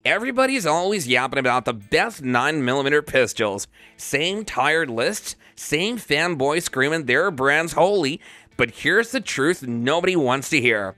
Everybody's always yapping about the best 9mm pistols. Same tired lists, same fanboys screaming their brand's holy, but here's the truth nobody wants to hear.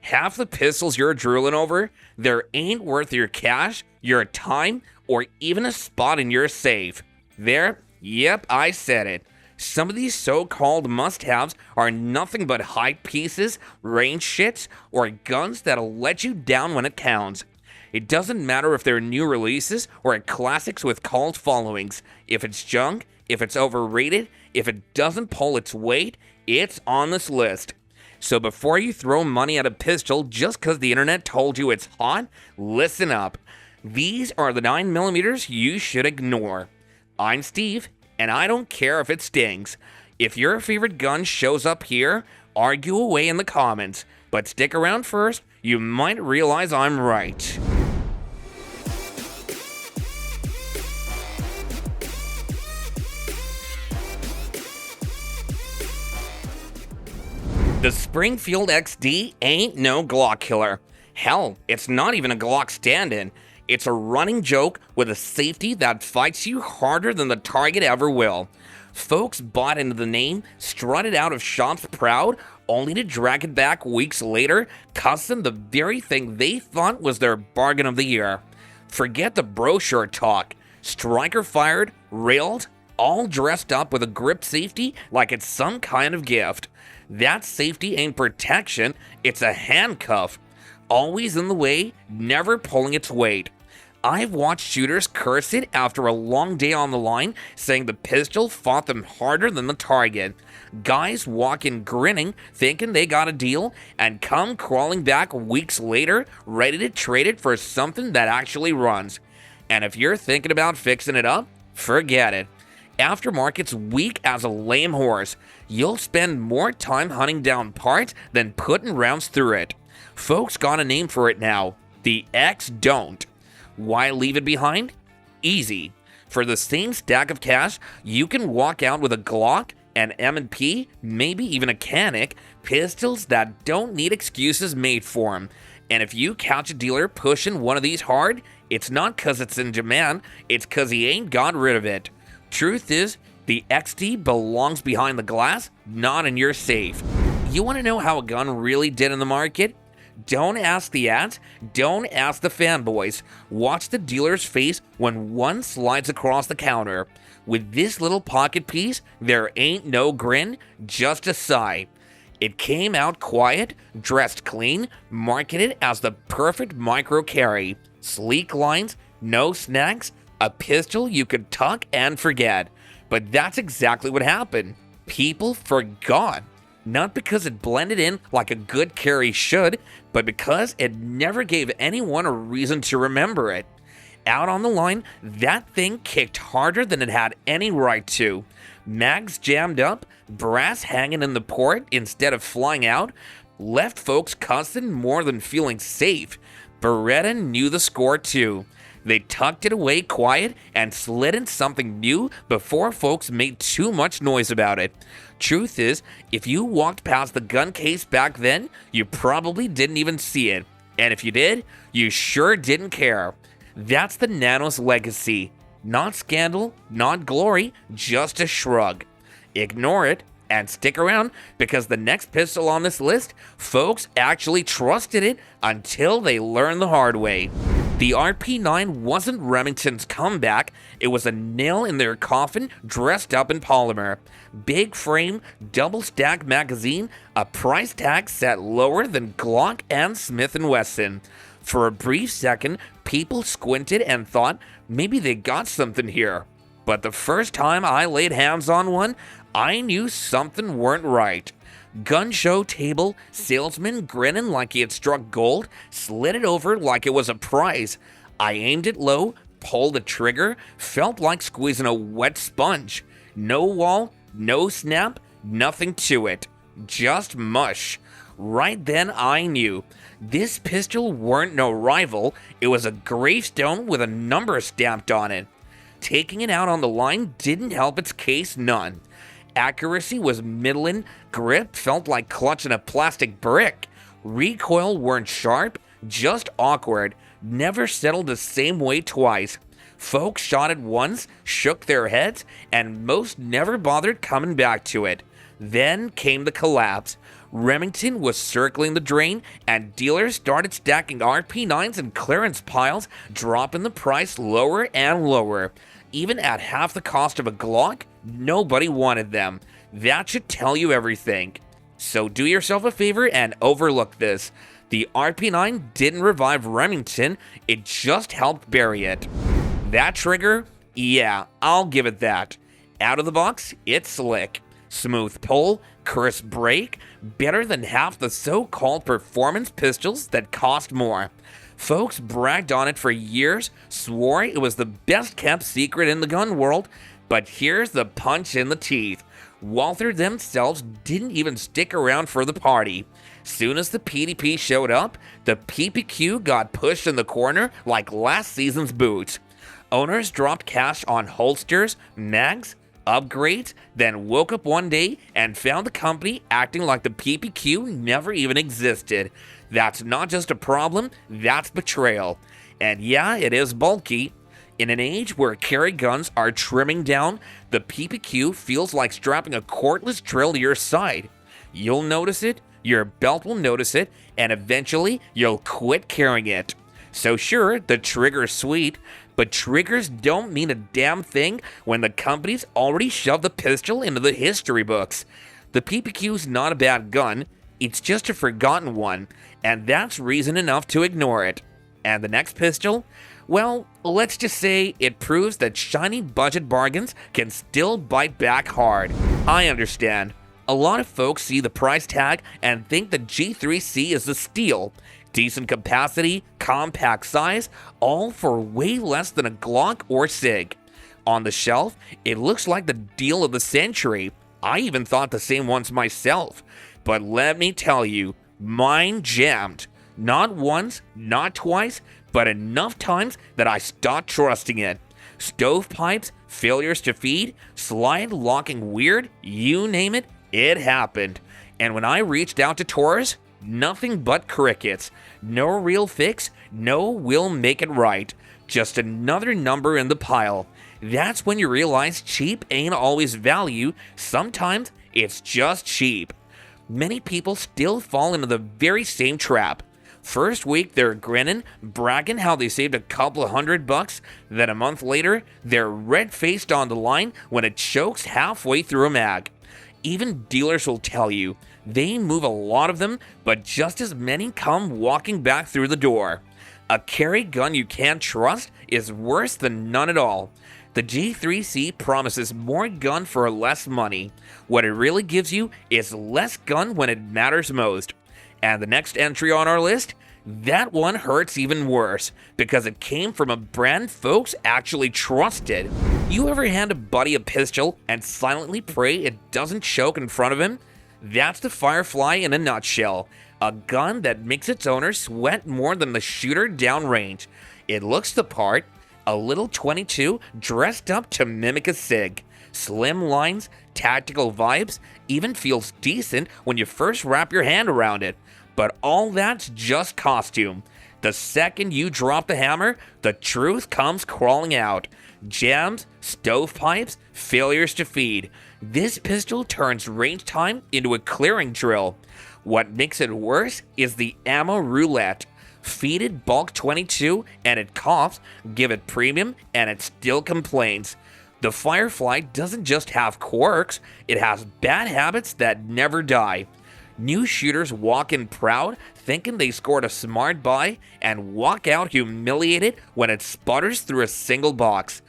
Half the pistols you're drooling over, they ain't worth your cash, your time, or even a spot in your safe. Yep, I said it. Some of these so-called must-haves are nothing but hype pieces, range shits, or guns that'll let you down when it counts. It doesn't matter if they're new releases or classics with cult followings. If it's junk, if it's overrated, if it doesn't pull its weight, it's on this list. So before you throw money at a pistol just because the internet told you it's hot, listen up. These are the 9mm you should ignore. I'm Steve, and I don't care if it stings. If your favorite gun shows up here, argue away in the comments. But stick around first, you might realize I'm right. The Springfield XD ain't no Glock killer. Hell, it's not even a Glock stand-in. It's a running joke with a safety that fights you harder than the target ever will. Folks bought into the name, strutted out of shops proud, only to drag it back weeks later, cussing the very thing they thought was their bargain of the year. Forget the brochure talk. Striker fired, railed, all dressed up with a grip safety like it's some kind of gift. That safety ain't protection, it's a handcuff. Always in the way, never pulling its weight. I've watched shooters curse it after a long day on the line, saying the pistol fought them harder than the target. Guys walk in grinning, thinking they got a deal, and come crawling back weeks later, ready to trade it for something that actually runs. And if you're thinking about fixing it up, forget it. Aftermarket's weak as a lame horse. You'll spend more time hunting down parts than putting rounds through it. Folks got a name for it now. The X don't. Why leave it behind? Easy. For the same stack of cash, you can walk out with a Glock, an M&P, maybe even a Canic, pistols that don't need excuses made for them. And if you catch a dealer pushing one of these hard, it's not cause it's in demand, it's cause he ain't got rid of it. Truth is, the XD belongs behind the glass, not in your safe. You want to know how a gun really did in the market? Don't ask the ads, don't ask the fanboys. Watch the dealer's face when one slides across the counter. With this little pocket piece, there ain't no grin, just a sigh. It came out quiet, dressed clean, marketed as the perfect micro carry. Sleek lines, no snacks, a pistol you could tuck and forget. But that's exactly what happened. People forgot. Not because it blended in like a good carry should, but because it never gave anyone a reason to remember it. Out on the line, that thing kicked harder than it had any right to. Mags jammed up, brass hanging in the port instead of flying out, left folks cussing more than feeling safe. Beretta knew the score too. They tucked it away quiet and slid in something new before folks made too much noise about it. Truth is, if you walked past the gun case back then, you probably didn't even see it. And if you did, you sure didn't care. That's the Nano's legacy. Not scandal, not glory, just a shrug. Ignore it and stick around because the next pistol on this list, folks actually trusted it until they learned the hard way. The RP9 wasn't Remington's comeback, it was a nail in their coffin dressed up in polymer. Big frame, double stack magazine, a price tag set lower than Glock and Smith & Wesson. For a brief second, people squinted and thought maybe they got something here. But the first time I laid hands on one, I knew something weren't right. Gun show table, salesman grinning like he had struck gold, slid it over like it was a prize. I aimed it low, pulled the trigger, felt like squeezing a wet sponge. No wall, no snap, nothing to it. Just mush. Right then I knew. This pistol weren't no rival, it was a gravestone with a number stamped on it. Taking it out on the line didn't help its case none. Accuracy was middling, grip felt like clutching a plastic brick. Recoil weren't sharp, Just awkward. Never settled the same way twice. Folks shot it once, shook their heads, and most never bothered coming back to it. Then came the collapse. Remington was circling the drain, and dealers started stacking RP9s in clearance piles, dropping the price lower and lower. Even at half the cost of a Glock, nobody wanted them. That should tell you everything. So do yourself a favor and overlook this. The RP9 didn't revive Remington, it just helped bury it. That trigger? Yeah, I'll give it that. Out of the box, it's slick. Smooth pull, crisp break, better than half the so-called performance pistols that cost more. Folks bragged on it for years, swore it was the best kept secret in the gun world, but here's the punch in the teeth. Walther themselves didn't even stick around for the party. Soon as the PDP showed up, the PPQ got pushed in the corner like last season's boots. Owners dropped cash on holsters, mags, upgrades, then woke up one day and found the company acting like the PPQ never even existed. That's not just a problem, that's betrayal. And yeah, it is bulky. In an age where carry guns are trimming down, the PPQ feels like strapping a cordless drill to your side. You'll notice it, your belt will notice it, and eventually you'll quit carrying it. So sure, the trigger's sweet, but triggers don't mean a damn thing when the company's already shoved the pistol into the history books. The PPQ's not a bad gun, it's just a forgotten one, and that's reason enough to ignore it. And the next pistol? Well, let's just say it proves that shiny budget bargains can still bite back hard. I understand. A lot of folks see the price tag and think the G3C is a steal. Decent capacity, compact size, all for way less than a Glock or Sig. On the shelf, it looks like the deal of the century. I even thought the same once myself. But let me tell you, mine jammed. Not once, not twice, but enough times that I stopped trusting it. Stovepipes, failures to feed, slide locking weird, you name it, it happened. And when I reached out to Taurus, nothing but crickets. No real fix, no we'll make it right. Just another number in the pile. That's when you realize cheap ain't always value, sometimes it's just cheap. Many people still fall into the very same trap. First week, they're grinning, bragging how they saved a couple of $100, then a month later, they're red-faced on the line when it chokes halfway through a mag. Even dealers will tell you, they move a lot of them, but just as many come walking back through the door. A carry gun you can't trust is worse than none at all. The G3C promises more gun for less money. What it really gives you is less gun when it matters most. And the next entry on our list, that one hurts even worse, because it came from a brand folks actually trusted. You ever hand a buddy a pistol and silently pray it doesn't choke in front of him? That's the Firefly in a nutshell. A gun that makes its owner sweat more than the shooter downrange. It looks the part, a little 22 dressed up to mimic a Sig. Slim lines, tactical vibes, even feels decent when you first wrap your hand around it. But all that's just costume. The second you drop the hammer, the truth comes crawling out. Jams, stovepipes, failures to feed. This pistol turns range time into a clearing drill. What makes it worse is the ammo roulette. Feed it bulk 22 and it coughs, give it premium and it still complains. The Firefly doesn't just have quirks, it has bad habits that never die. New shooters walk in proud, thinking they scored a smart buy, and walk out humiliated when it sputters through a single box.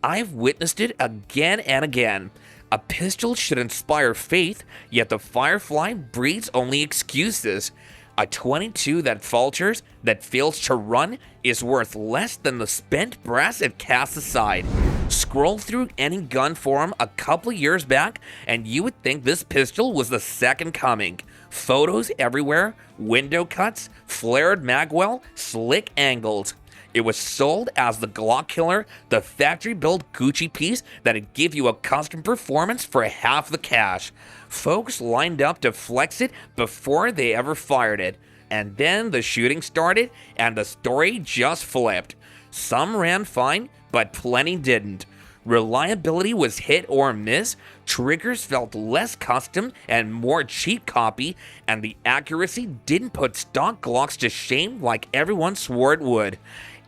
I've witnessed it again and again. A pistol should inspire faith, yet the Firefly breeds only excuses. A 22 that falters, that fails to run, is worth less than the spent brass it casts aside. Scroll through any gun forum a couple years back, and you would think this pistol was the second coming. Photos everywhere, window cuts, flared magwell, slick angles. It was sold as the Glock killer, the factory-built Gucci piece that'd give you a custom performance for half the cash. Folks lined up to flex it before they ever fired it. And then the shooting started, and the story just flipped. Some ran fine, but plenty didn't. Reliability was hit or miss, triggers felt less custom and more cheap copy, and the accuracy didn't put stock Glocks to shame like everyone swore it would.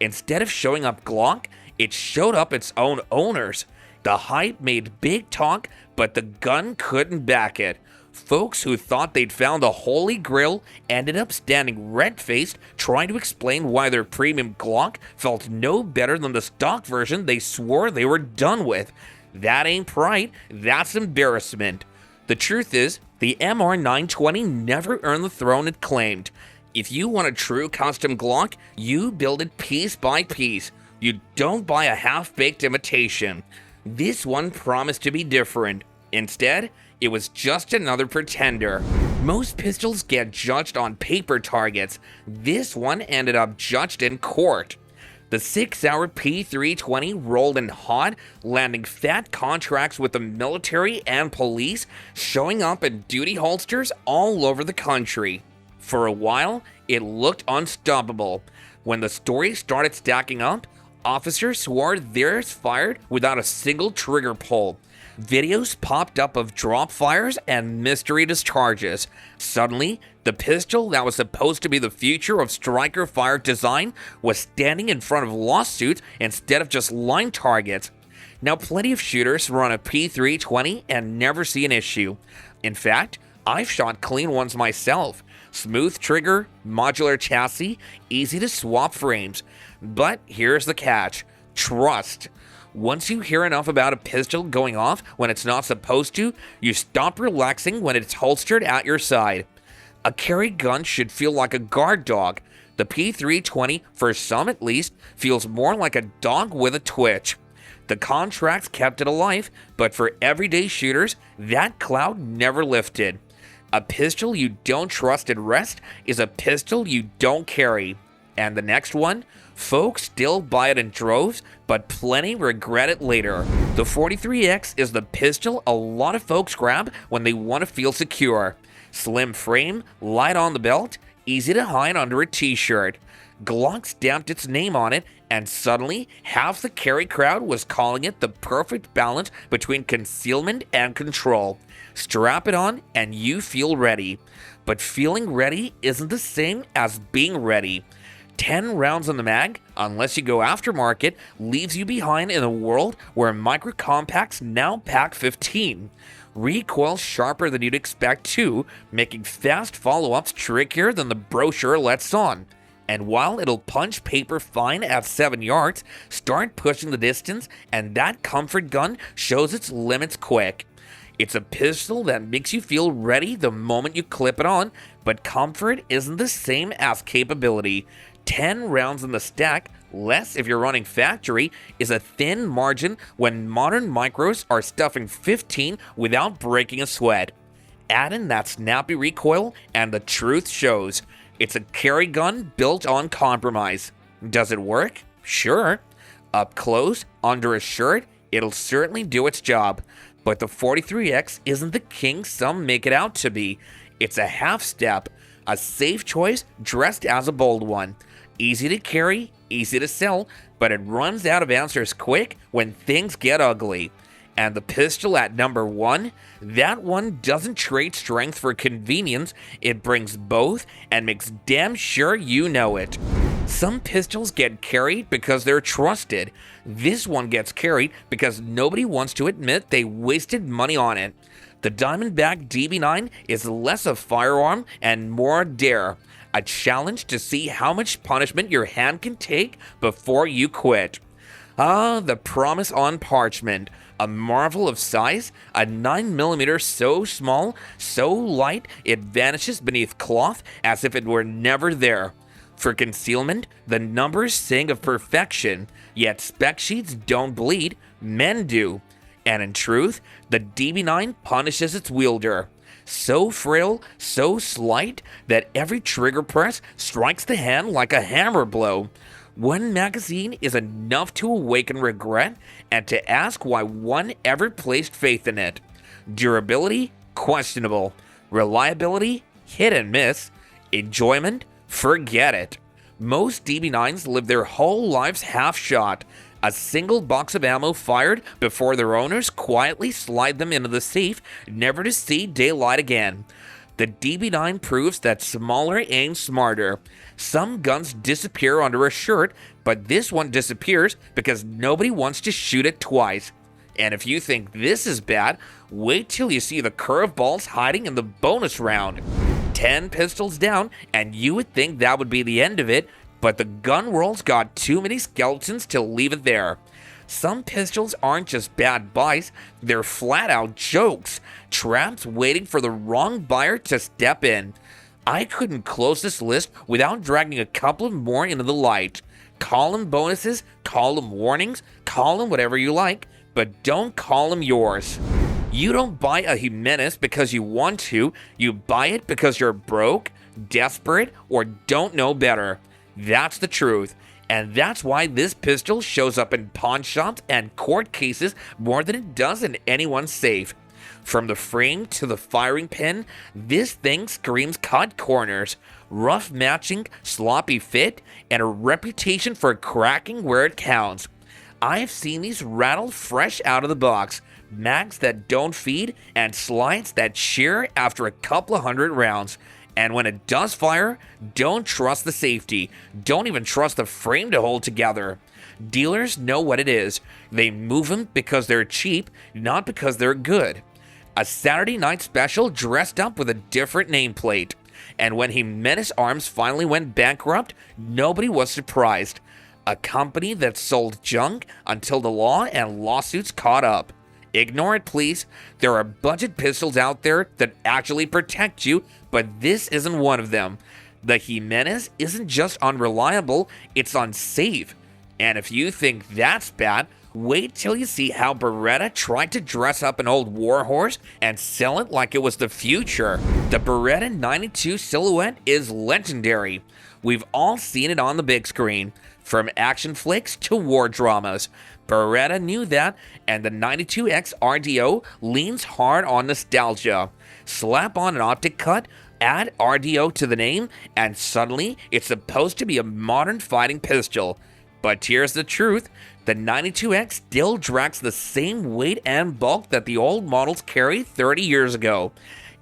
Instead of showing up Glock, it showed up its own owners. The hype made big talk, but the gun couldn't back it. Folks who thought they'd found the holy grail ended up standing red-faced trying to explain why their premium Glock felt no better than the stock version they swore they were done with. That ain't pride, that's embarrassment. The truth is, the MR920 never earned the throne it claimed. If you want a true custom Glock, you build it piece by piece. You don't buy a half-baked imitation. This one promised to be different. Instead, it was just another pretender. Most pistols get judged on paper targets. This one ended up judged in court. The Sig Sauer P320 rolled in hot, landing fat contracts with the military and police, showing up in duty holsters all over the country. For a while, it looked unstoppable. When the story started stacking up, officers swore theirs fired without a single trigger pull. Videos popped up of drop fires and mystery discharges. Suddenly, the pistol that was supposed to be the future of striker fire design was standing in front of lawsuits instead of just line targets. Now, plenty of shooters run a P320 and never see an issue. In fact, I've shot clean ones myself. Smooth trigger, modular chassis, easy to swap frames. But here's the catch: trust. Once you hear enough about a pistol going off when it's not supposed to, you stop relaxing when it's holstered at your side. A carry gun should feel like a guard dog. The P320, for some at least, feels more like a dog with a twitch. The contracts kept it alive, but for everyday shooters, that cloud never lifted. A pistol you don't trust at rest is a pistol you don't carry. And the next one? Folks still buy it in droves, but plenty regret it later. The 43X is the pistol a lot of folks grab when they want to feel secure. Slim frame, light on the belt, easy to hide under a t-shirt. Glock stamped its name on it, and suddenly, half the carry crowd was calling it the perfect balance between concealment and control. Strap it on, and you feel ready. But feeling ready isn't the same as being ready. 10 rounds on the mag, unless you go aftermarket, leaves you behind in a world where micro compacts now pack 15. Recoil sharper than you'd expect too, making fast follow-ups trickier than the brochure lets on. And while it'll punch paper fine at 7 yards, start pushing the distance and that comfort gun shows its limits quick. It's a pistol that makes you feel ready the moment you clip it on, but comfort isn't the same as capability. 10 rounds in the stack, less if you're running factory, is a thin margin when modern micros are stuffing 15 without breaking a sweat. Add in that snappy recoil, and the truth shows. It's a carry gun built on compromise. Does it work? Sure. Up close, under a shirt, it'll certainly do its job. But the 43X isn't the king some make it out to be. It's a half step, a safe choice dressed as a bold one. Easy to carry, easy to sell, but it runs out of answers quick when things get ugly. And the pistol at number 1, that one doesn't trade strength for convenience, it brings both and makes damn sure you know it. Some pistols get carried because they're trusted. This one gets carried because nobody wants to admit they wasted money on it. The Diamondback DB9 is less a firearm and more a dare. A challenge to see how much punishment your hand can take before you quit. Ah, the promise on parchment. A marvel of size, a 9mm so small, so light, it vanishes beneath cloth as if it were never there. For concealment, the numbers sing of perfection, yet spec sheets don't bleed, men do. And in truth, the DB9 punishes its wielder. So frail, so slight, that every trigger press strikes the hand like a hammer blow. One magazine is enough to awaken regret and to ask why one ever placed faith in it. Durability? Questionable. Reliability? Hit and miss. Enjoyment? Forget it. Most DB9s live their whole lives half shot, a single box of ammo fired before their owners quietly slide them into the safe, never to see daylight again. The DB9 proves that smaller ain't smarter. Some guns disappear under a shirt, but this one disappears because nobody wants to shoot it twice. And if you think this is bad, wait till you see the curveballs hiding in the bonus round. 10 pistols down, and you would think that would be the end of it, but the gun world's got too many skeletons to leave it there. Some pistols aren't just bad buys, they're flat out jokes, traps waiting for the wrong buyer to step in. I couldn't close this list without dragging a couple more into the light. Call them bonuses, call them warnings, call them whatever you like, but don't call them yours. You don't buy a Jimenez because you want to, you buy it because you're broke, desperate, or don't know better. That's the truth, and that's why this pistol shows up in pawn shops and court cases more than it does in anyone's safe. From the frame to the firing pin, this thing screams cut corners, rough matching, sloppy fit, and a reputation for cracking where it counts. I've seen these rattle fresh out of the box, mags that don't feed, and slides that shear after a couple of hundred rounds. And when it does fire, don't trust the safety. Don't even trust the frame to hold together. Dealers know what it is. They move them because they're cheap, not because they're good. A Saturday night special dressed up with a different nameplate. And when Jimenez Arms finally went bankrupt, nobody was surprised. A company that sold junk until the law and lawsuits caught up. Ignore it, please. There are budget pistols out there that actually protect you, but this isn't one of them. The Jimenez isn't just unreliable, it's unsafe. And if you think that's bad, wait till you see how Beretta tried to dress up an old warhorse and sell it like it was the future. The Beretta 92 silhouette is legendary. We've all seen it on the big screen, from action flicks to war dramas. Beretta knew that, and the 92X RDO leans hard on nostalgia. Slap on an optic cut, add RDO to the name, and suddenly it's supposed to be a modern fighting pistol. But here's the truth, the 92X still drags the same weight and bulk that the old models carried 30 years ago.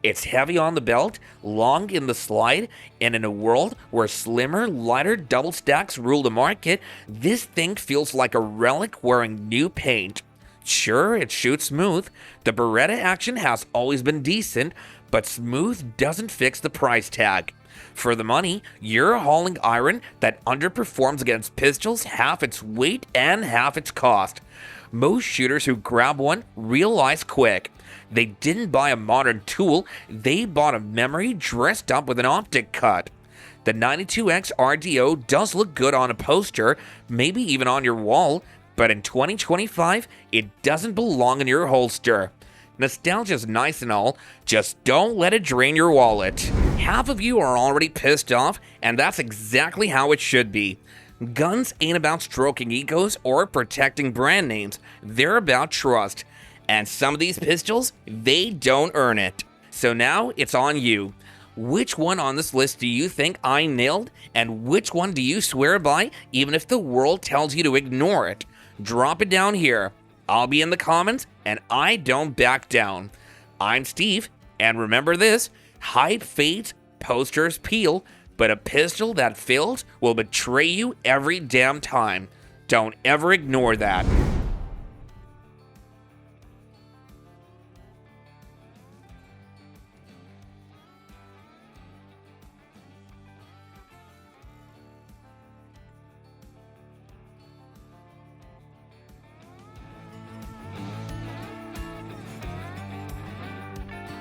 It's heavy on the belt, long in the slide, and in a world where slimmer, lighter double stacks rule the market, this thing feels like a relic wearing new paint. Sure, it shoots smooth. The Beretta action has always been decent, but smooth doesn't fix the price tag. For the money, you're hauling iron that underperforms against pistols half its weight and half its cost. Most shooters who grab one realize quick. They didn't buy a modern tool, they bought a memory dressed up with an optic cut. The 92X RDO does look good on a poster, maybe even on your wall, but in 2025, it doesn't belong in your holster. Nostalgia's nice and all, just don't let it drain your wallet. Half of you are already pissed off, and that's exactly how it should be. Guns ain't about stroking egos or protecting brand names, they're about trust. And some of these pistols, they don't earn it. So now it's on you. Which one on this list do you think I nailed? And which one do you swear by, even if the world tells you to ignore it? Drop it down here. I'll be in the comments, and I don't back down. I'm Steve, and remember this, hype fades, posters peel, but a pistol that fails will betray you every damn time. Don't ever ignore that.